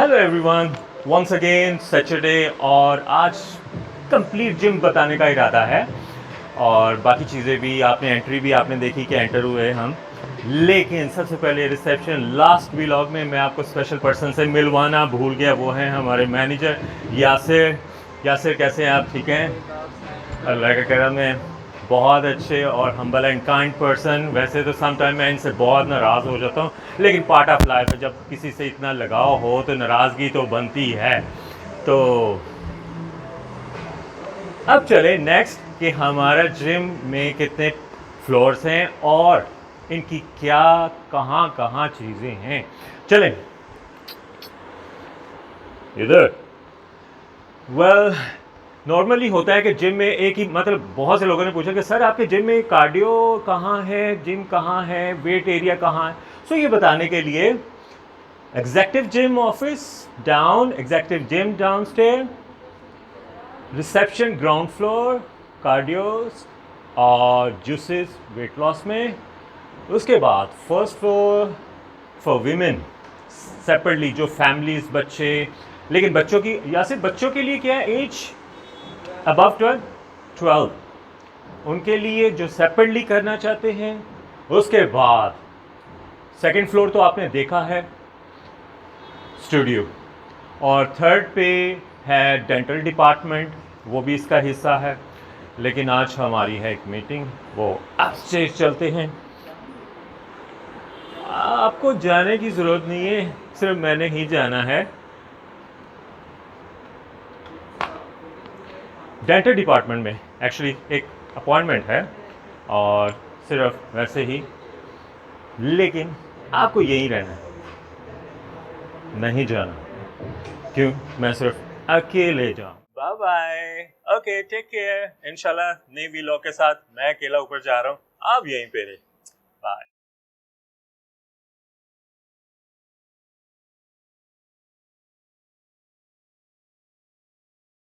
Hello everyone, once again Saturday और आज complete gym बताने का इरादा है और बाकी चीज़ें भी आपने एंट्री भी आपने देखी कि एंटर हुए हम। लेकिन सबसे पहले रिसेप्शन लास्ट व्लॉग में मैं आपको स्पेशल पर्सन से मिलवाना भूल गया, वो हैं हमारे मैनेजर यासिर। यासिर कैसे हैं आप? ठीक हैं? अल्लाह का करम है, बहुत अच्छे और हम्बल एंड काइंड पर्सन। वैसे तो सम टाइम मैं इनसे बहुत नाराज़ हो जाता हूँ, लेकिन पार्ट ऑफ लाइफ है, जब किसी से इतना लगाव हो तो नाराज़गी तो बनती है। तो अब चले नेक्स्ट कि हमारा जिम में कितने फ्लोर्स हैं और इनकी क्या कहाँ कहाँ चीज़ें हैं। चलें इधर। वेल नॉर्मली होता है कि जिम में एक ही, मतलब बहुत से लोगों ने पूछा कि सर आपके जिम में कार्डियो कहाँ है, जिम कहाँ है, वेट एरिया कहाँ है। सो ये बताने के लिए executive gym office down, executive gym down stair, reception ground floor, cardios और जूसेस वेट लॉस में। उसके बाद first floor for women separately, जो फैमिलीज बच्चे, लेकिन बच्चों की या सिर्फ बच्चों के लिए क्या है, एज अबव 12 उनके लिए जो सेपरेटली करना चाहते हैं। उसके बाद सेकंड फ्लोर तो आपने देखा है, स्टूडियो, और थर्ड पे है डेंटल डिपार्टमेंट, वो भी इसका हिस्सा है। लेकिन आज हमारी है एक मीटिंग, वो अपस्टेज चलते हैं। आपको जाने की ज़रूरत नहीं है, सिर्फ मैंने ही जाना है। डेंटल डिपार्टमेंट में एक्चुअली एक अपॉइंटमेंट है और सिर्फ वैसे ही, लेकिन आपको यहीं रहना है, नहीं जाना। क्यों? मैं सिर्फ अकेले जाऊँ। Bye bye, okay, take care. इंशाल्लाह नई व्लॉग के साथ मैं अकेला ऊपर जा रहा हूँ, आप यहीं पे रहे। बाय।